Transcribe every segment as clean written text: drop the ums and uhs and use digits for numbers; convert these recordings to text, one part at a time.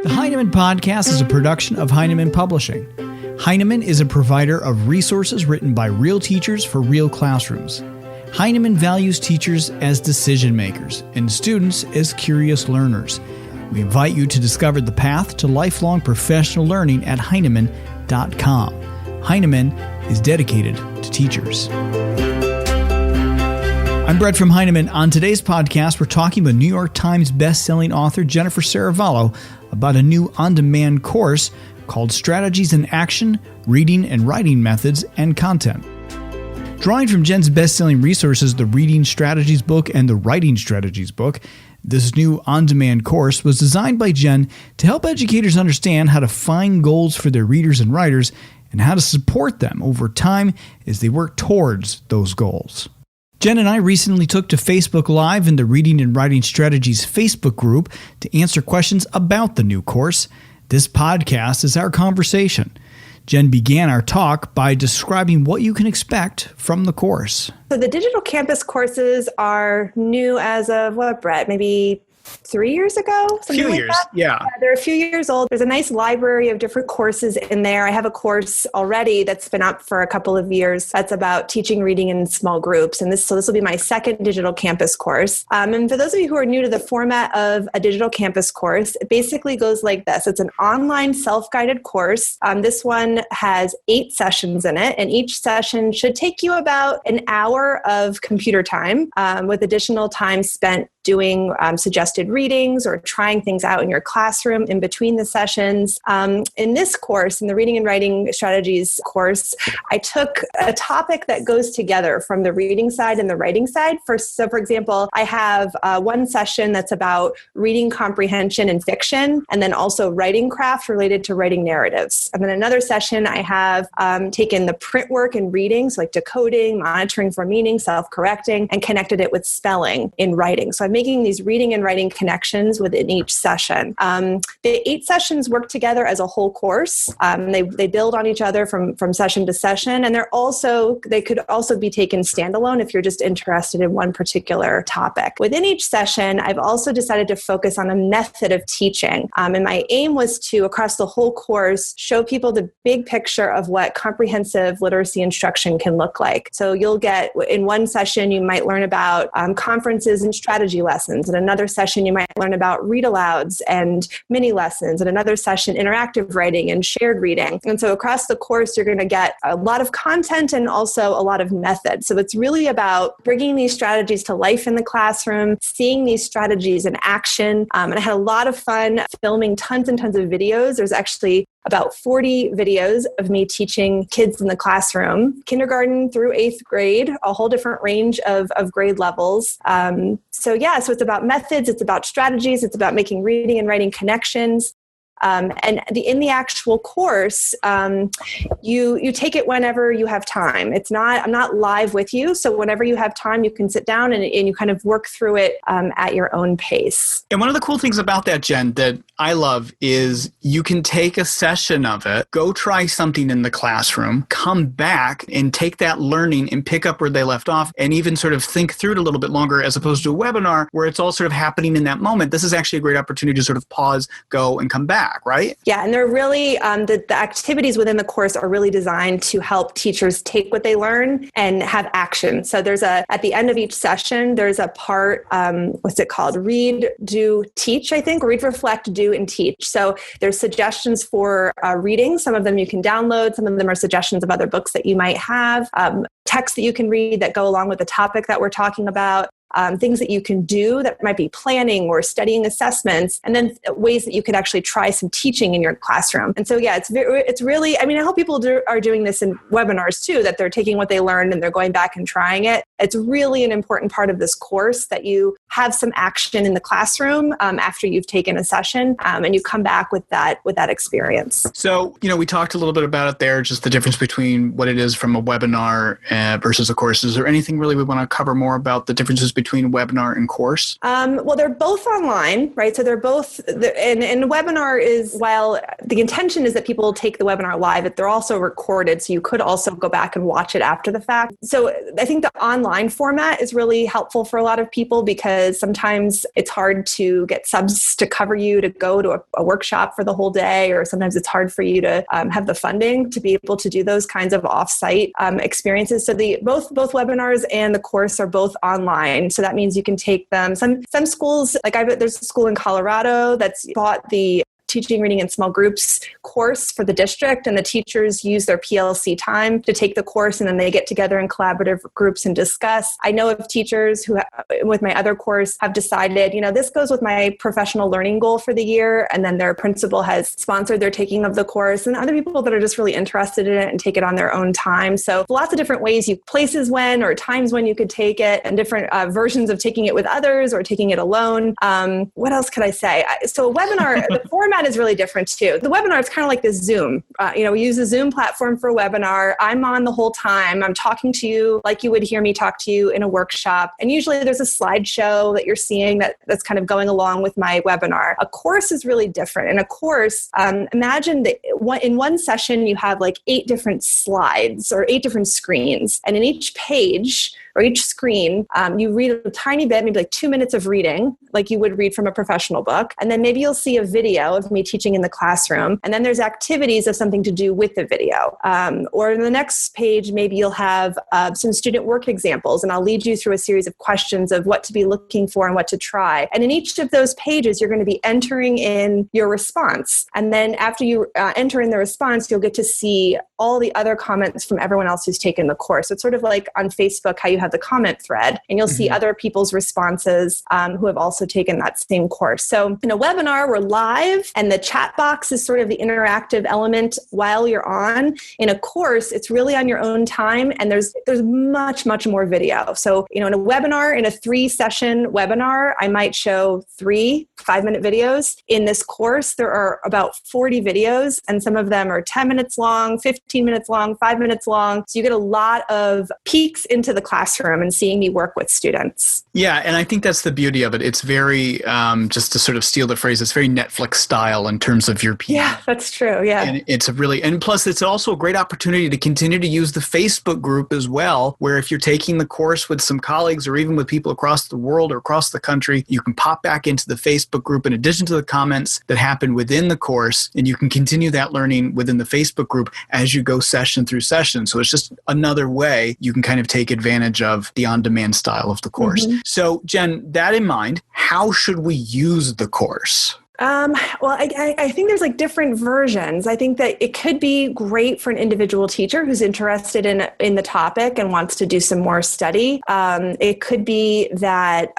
The Heinemann Podcast is a production of Heinemann Publishing. Heinemann is a provider of resources written by real teachers for real classrooms. Heinemann values teachers as decision makers and students as curious learners. We invite you to discover the path to lifelong professional learning at Heinemann.com. Heinemann is dedicated to teachers. I'm Brett from Heinemann. On today's podcast, we're talking with New York Times bestselling author Jennifer Serravallo about a new on-demand course called Strategies in Action, Reading and Writing Methods and Content. Drawing from Jen's best-selling resources, the Reading Strategies book and the Writing Strategies book, this new on-demand course was designed by Jen to help educators understand how to find goals for their readers and writers and how to support them over time as they work towards those goals. Jen and I recently took to Facebook Live in the Reading and Writing Strategies Facebook group to answer questions about the new course. This podcast is our conversation. Jen began our talk by describing what you can expect from the course. So the digital campus courses are new as of what, Brett? Maybe 3 years ago? A few years, yeah. They're a few years old. There's a nice library of different courses in there. I have a course already that's been up for a couple of years that's about teaching reading in small groups. And this will be my second digital campus course. And for those of you who are new to the format of a digital campus course, it basically goes like this. It's an online self-guided course. This one has 8 sessions in it, and each session should take you about an hour of computer time with additional time spent doing suggested readings or trying things out in your classroom in between the sessions. In this course, in the Reading and Writing Strategies course, I took a topic that goes together from the reading side and the writing side. So for example, I have one session that's about reading comprehension in fiction, and then also writing craft related to writing narratives. And then another session, I have taken the print work in reading, so like decoding, monitoring for meaning, self-correcting, and connected it with spelling in writing. So I'm making these reading and writing connections within each session. The 8 sessions work together as a whole course. They build on each other from session to session, and they could also be taken standalone if you're just interested in one particular topic. Within each session, I've also decided to focus on a method of teaching. And my aim was to, across the whole course, show people the big picture of what comprehensive literacy instruction can look like. So you'll get, in one session, you might learn about conferences and strategy lessons. In another session, you might learn about read-alouds and mini lessons. In another session, interactive writing and shared reading. And so across the course, you're going to get a lot of content and also a lot of method. So it's really about bringing these strategies to life in the classroom, seeing these strategies in action. And I had a lot of fun filming tons and tons of videos. There's actually about 40 videos of me teaching kids in the classroom, kindergarten through 8th grade, a whole different range of grade levels. So it's about methods, it's about strategies, it's about making reading and writing connections. And in the actual course, you take it whenever you have time. I'm not live with you. So whenever you have time, you can sit down and you kind of work through it at your own pace. And one of the cool things about that, Jen, that I love is you can take a session of it, go try something in the classroom, come back and take that learning and pick up where they left off and even sort of think through it a little bit longer, as opposed to a webinar where it's all sort of happening in that moment. This is actually a great opportunity to sort of pause, go, and come back. Right? Yeah, and they're really, the activities within the course are really designed to help teachers take what they learn and have action. So at the end of each session, there's a part, what's it called? Read, do, teach, I think. Read, reflect, do, and teach. So there's suggestions for reading. Some of them you can download. Some of them are suggestions of other books that you might have. Texts that you can read that go along with the topic that we're talking about. Things that you can do that might be planning or studying assessments, and then ways that you could actually try some teaching in your classroom. And so, it's really, I hope people are doing this in webinars too, that they're taking what they learned and they're going back and trying it. It's really an important part of this course that you have some action in the classroom after you've taken a session, and you come back with that experience. So, we talked a little bit about it there, just the difference between what it is from a webinar versus a course. Is there anything really we want to cover more about the differences between webinar and course? Well, they're both online, right? So they're both, and webinar is, while the intention is that people take the webinar live, they're also recorded. So you could also go back and watch it after the fact. So I think the online format is really helpful for a lot of people because sometimes it's hard to get subs to cover you to go to a workshop for the whole day, or sometimes it's hard for you to have the funding to be able to do those kinds of offsite experiences. So both webinars and the course are both online. So that means you can take them. Some schools, like there's a school in Colorado that's bought the Teaching Reading in Small Groups course for the district, and the teachers use their PLC time to take the course, and then they get together in collaborative groups and discuss. I know of teachers who, with my other course, have decided, this goes with my professional learning goal for the year, and then their principal has sponsored their taking of the course, and other people that are just really interested in it and take it on their own time. So lots of different ways, places when or times when you could take it, and different versions of taking it with others or taking it alone. What else could I say? So a webinar, the format is really different too. The webinar is kind of like this Zoom. We use a Zoom platform for a webinar. I'm on the whole time. I'm talking to you like you would hear me talk to you in a workshop. And usually there's a slideshow that you're seeing that's kind of going along with my webinar. A course is really different. In a course, imagine that in one session you have like 8 different slides or 8 different screens. And in each page or each screen, you read a tiny bit, maybe like 2 minutes of reading, like you would read from a professional book. And then maybe you'll see a video of me teaching in the classroom. And then there's activities of something to do with the video. Or in the next page, maybe you'll have some student work examples, and I'll lead you through a series of questions of what to be looking for and what to try. And in each of those pages, you're going to be entering in your response. And then after you enter in the response, you'll get to see all the other comments from everyone else who's taken the course. So it's sort of like on Facebook, how you have the comment thread, and you'll see other people's responses who have also taken that same course. So in a webinar, we're live, and the chat box is sort of the interactive element while you're on. In a course, it's really on your own time, and there's much, much more video. So, in a webinar, in a 3-session webinar, I might show 3 5-minute videos. In this course, there are about 40 videos, and some of them are 10 minutes long, 15 minutes long, 5 minutes long. So you get a lot of peeks into the classroom and seeing me work with students. Yeah, and I think that's the beauty of it. It's very, just to sort of steal the phrase, it's very Netflix style in terms of your piece. Yeah, that's true. Yeah. And and plus it's also a great opportunity to continue to use the Facebook group as well, where if you're taking the course with some colleagues or even with people across the world or across the country, you can pop back into the Facebook group in addition to the comments that happen within the course, and you can continue that learning within the Facebook group as you go session through session. So it's just another way you can kind of take advantage of the on-demand style of the course. So Jen, that in mind, how should we use the course? Well, I think there's like different versions. I think that it could be great for an individual teacher who's interested in the topic and wants to do some more study. It could be that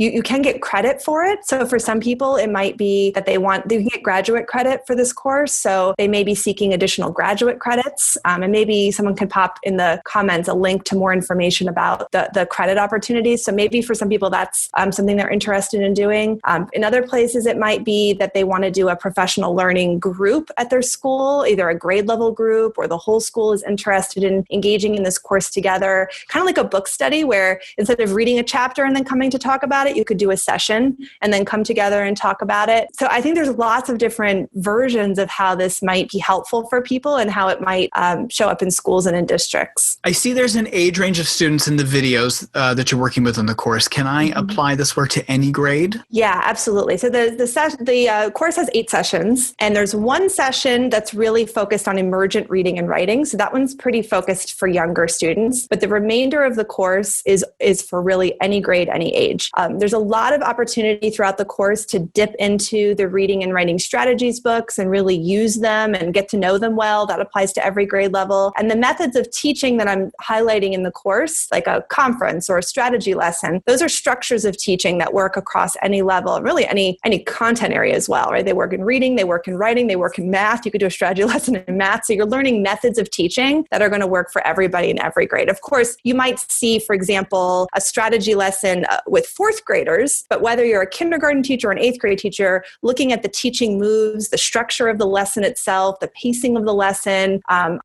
you can get credit for it. So for some people, it might be that they can get graduate credit for this course. So they may be seeking additional graduate credits. And maybe someone could pop in the comments a link to more information about the credit opportunities. So maybe for some people, that's something they're interested in doing. In other places, it might be that they want to do a professional learning group at their school, either a grade level group or the whole school is interested in engaging in this course together, kind of like a book study where instead of reading a chapter and then coming to talk about it, you could do a session and then come together and talk about it. So I think there's lots of different versions of how this might be helpful for people and how it might show up in schools and in districts. I see there's an age range of students in the videos that you're working with on the course. Can I apply this work to any grade? Yeah, absolutely. So the course has 8 sessions, and there's one session that's really focused on emergent reading and writing. So that one's pretty focused for younger students, but the remainder of the course is for really any grade, any age. There's a lot of opportunity throughout the course to dip into the reading and writing strategies books and really use them and get to know them well. That applies to every grade level. And the methods of teaching that I'm highlighting in the course, like a conference or a strategy lesson, those are structures of teaching that work across any level, really any content area as well, right? They work in reading, they work in writing, they work in math. You could do a strategy lesson in math. So you're learning methods of teaching that are going to work for everybody in every grade. Of course, you might see, for example, a strategy lesson with 4th graders, but whether you're a kindergarten teacher or an eighth grade teacher, looking at the teaching moves, the structure of the lesson itself, the pacing of the lesson,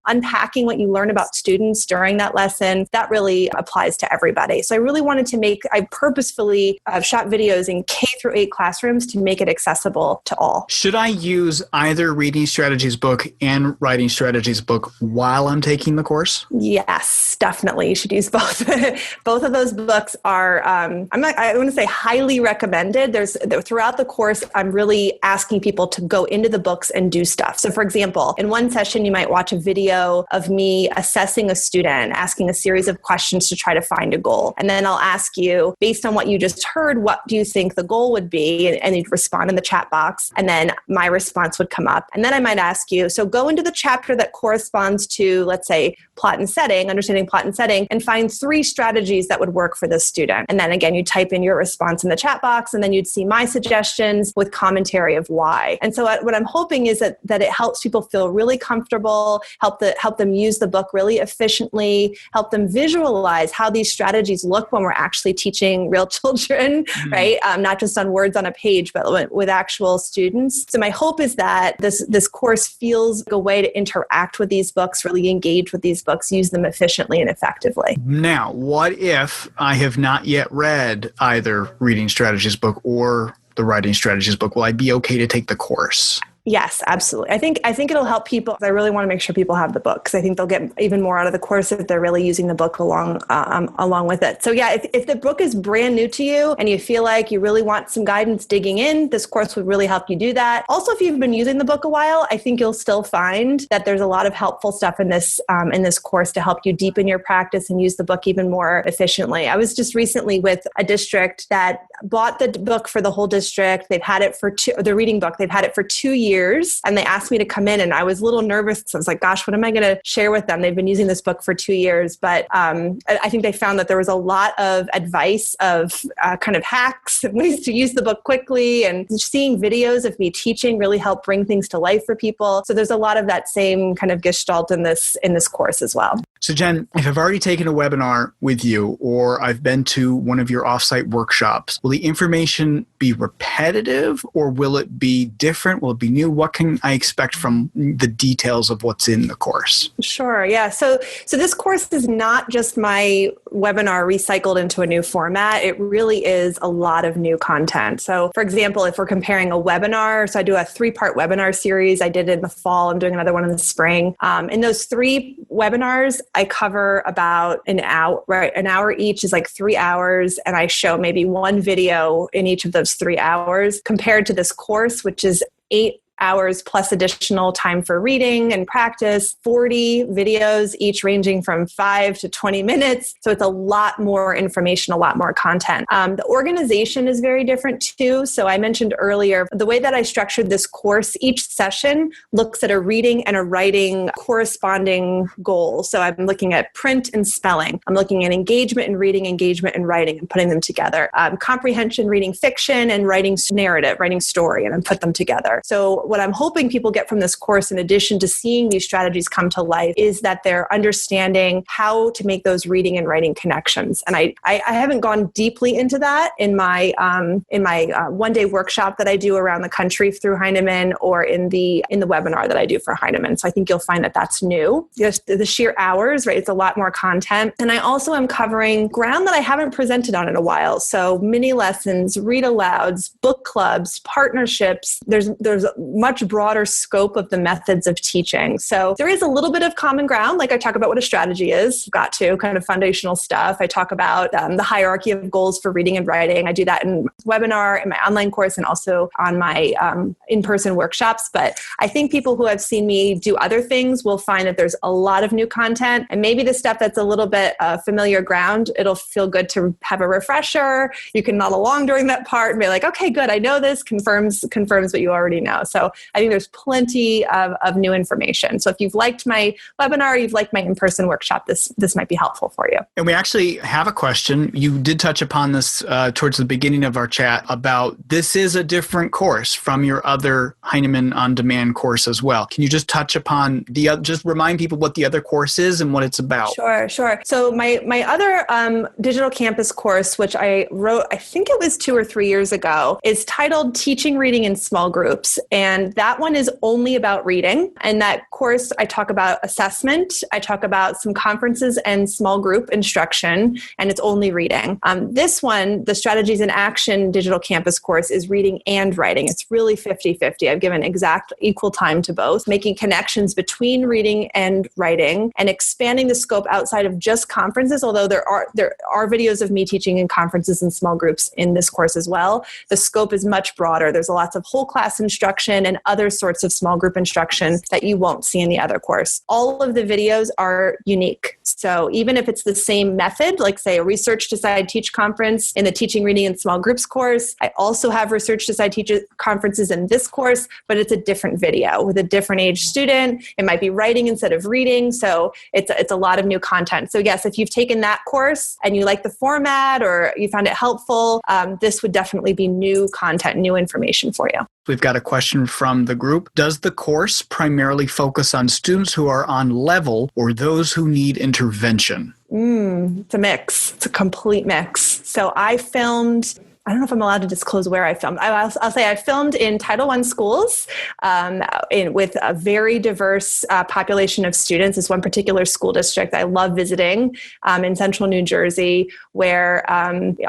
unpacking what you learn about students during that lesson, that really applies to everybody. So I really wanted to I purposefully shot videos in K through 8 classrooms to make it accessible to all. Should I use either reading strategies book and writing strategies book while I'm taking the course? Yes, definitely. You should use both. Both of those books are, I want to say highly recommended. Throughout the course, I'm really asking people to go into the books and do stuff. So for example, in one session, you might watch a video of me assessing a student, asking a series of questions to try to find a goal. And then I'll ask you, based on what you just heard, what do you think the goal would be? And you'd respond in the chat box. And then my response would come up. And then I might ask you, so go into the chapter that corresponds to, let's say, plot and setting, understanding plot and setting, and find 3 strategies that would work for this student. And then again, you type in your response in the chat box, and then you'd see my suggestions with commentary of why. And so what I'm hoping is that it helps people feel really comfortable, help them use the book really efficiently, help them visualize how these strategies look when we're actually teaching real children, right? Not just on words on a page, but with actual students. So my hope is that this course feels like a way to interact with these books, really engage with these books, use them efficiently and effectively. Now, what if I have not yet read either reading strategies book or the writing strategies book? Will I be okay to take the course? Yes, absolutely. I think it'll help people. I really want to make sure people have the book because I think they'll get even more out of the course if they're really using the book along with it. So yeah, if the book is brand new to you and you feel like you really want some guidance digging in, this course would really help you do that. Also, if you've been using the book a while, I think you'll still find that there's a lot of helpful stuff in this course to help you deepen your practice and use the book even more efficiently. I was just recently with a district that bought the book for the whole district. They've had it for the reading book. They've had it for 2 years. And they asked me to come in and I was a little nervous because I was like, gosh, what am I going to share with them? They've been using this book for 2 years. But I think they found that there was a lot of advice of kind of hacks and ways to use the book quickly. And seeing videos of me teaching really helped bring things to life for people. So there's a lot of that same kind of gestalt in this course as well. So Jen, if I've already taken a webinar with you or I've been to one of your offsite workshops, will the information be repetitive or will it be different? Will it be new? What can I expect from the details of what's in the course? Sure. Yeah. So this course is not just my webinar recycled into a new format. It really is a lot of new content. So for example, if we're comparing a webinar, so I do a 3-part webinar series. I did it in the fall. I'm doing another one in the spring. In those 3 webinars, I cover about an hour, right? An hour each is like 3 hours. And I show maybe 1 video in each of those 3 hours compared to this course, which is 8 hours plus additional time for reading and practice, 40 videos, each ranging from 5 to 20 minutes. So it's a lot more information, a lot more content. The organization is very different too. So I mentioned earlier, the way that I structured this course, each session looks at a reading and a writing corresponding goal. So I'm looking at print and spelling. I'm looking at engagement and reading, engagement and writing, and putting them together. Comprehension, reading fiction, and writing narrative, writing story, and then put them together. So what I'm hoping people get from this course, in addition to seeing these strategies come to life, is that they're understanding how to make those reading and writing connections. And I haven't gone deeply into that in my one-day workshop that I do around the country through Heinemann, or in the webinar that I do for Heinemann. So I think you'll find that that's new. Just the sheer hours, right? It's a lot more content. And I also am covering ground that I haven't presented on in a while. So mini lessons, read alouds, book clubs, partnerships. There's much broader scope of the methods of teaching. So there is a little bit of common ground. Like I talk about what a strategy is, got to kind of foundational stuff. I talk about the hierarchy of goals for reading and writing. I do that in webinar, in my online course, and also on my in-person workshops. But I think people who have seen me do other things will find that there's a lot of new content, and maybe the stuff that's a little bit familiar ground, it'll feel good to have a refresher. You can nod along during that part and be like, okay, good, I know this, confirms what you already know. So So I think there's plenty of new information. So if you've liked my webinar, you've liked my in-person workshop, this might be helpful for you. And we actually have a question. You did touch upon this towards the beginning of our chat about this is a different course from your other Heinemann on-demand course as well. Can you just touch upon just remind people what the other course is and what it's about? Sure. So my other digital campus course, which I wrote, I think it was 2 or 3 years ago, is titled Teaching Reading in Small Groups. And that one is only about reading. And that course, I talk about assessment. I talk about some conferences and small group instruction, and it's only reading. This one, the Strategies in Action digital campus course, is reading and writing. It's really 50-50. I've given exact equal time to both, making connections between reading and writing and expanding the scope outside of just conferences, although there are videos of me teaching in conferences and small groups in this course as well. The scope is much broader. There's lots of whole class instruction and other sorts of small group instruction that you won't see in the other course. All of the videos are unique. So even if it's the same method, like say a Research Decide Teach conference in the Teaching Reading in Small Groups course, I also have Research Decide Teach conferences in this course, but it's a different video with a different age student. It might be writing instead of reading. So it's a lot of new content. So yes, if you've taken that course and you like the format or you found it helpful, this would definitely be new content, new information for you. We've got a question from the group. Does the course primarily focus on students who are on level or those who need intervention? It's a mix. It's a complete mix. So I filmed, I don't know if I'm allowed to disclose where I filmed. I'll say I filmed in Title I schools with a very diverse population of students. This one particular school district I love visiting in central New Jersey, where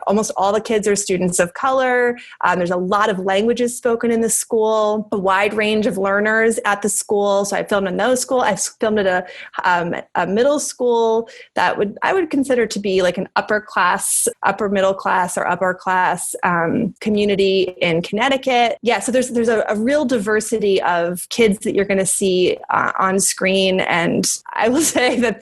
almost all the kids are students of color. There's a lot of languages spoken in the school, a wide range of learners at the school. So I filmed in those schools. I filmed at a middle school that I would consider to be like an upper middle class or upper class community in Connecticut. Yeah, so there's a real diversity of kids that you're going to see on screen. And I will say that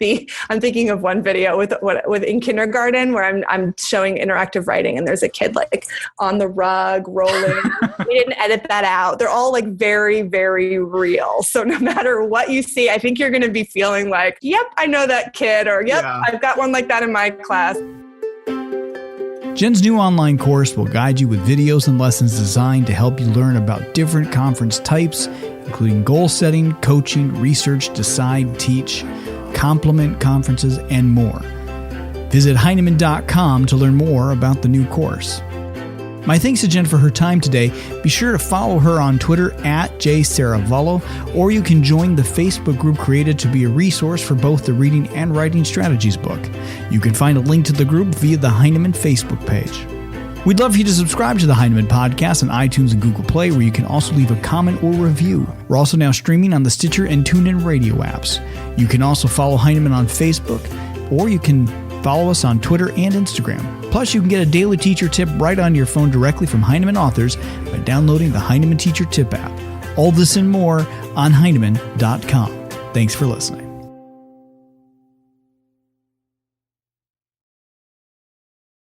I'm thinking of one video with in kindergarten where I'm showing interactive writing, and there's a kid like on the rug rolling. We didn't edit that out. They're all like very, very real. So no matter what you see, I think you're going to be feeling like, yep, I know that kid, or yep, yeah, I've got one like that in my class. Jen's new online course will guide you with videos and lessons designed to help you learn about different conference types, including goal setting, coaching, research, decide, teach, complement conferences, and more. Visit Heinemann.com to learn more about the new course. My thanks to Jen for her time today. Be sure to follow her on Twitter @JSerravallo, or you can join the Facebook group created to be a resource for both the Reading and Writing Strategies book. You can find a link to the group via the Heinemann Facebook page. We'd love for you to subscribe to the Heinemann podcast on iTunes and Google Play, where you can also leave a comment or review. We're also now streaming on the Stitcher and TuneIn radio apps. You can also follow Heinemann on Facebook, or you can follow us on Twitter and Instagram. Plus, you can get a daily teacher tip right on your phone directly from Heinemann authors by downloading the Heinemann Teacher Tip app. All this and more on Heinemann.com. Thanks for listening.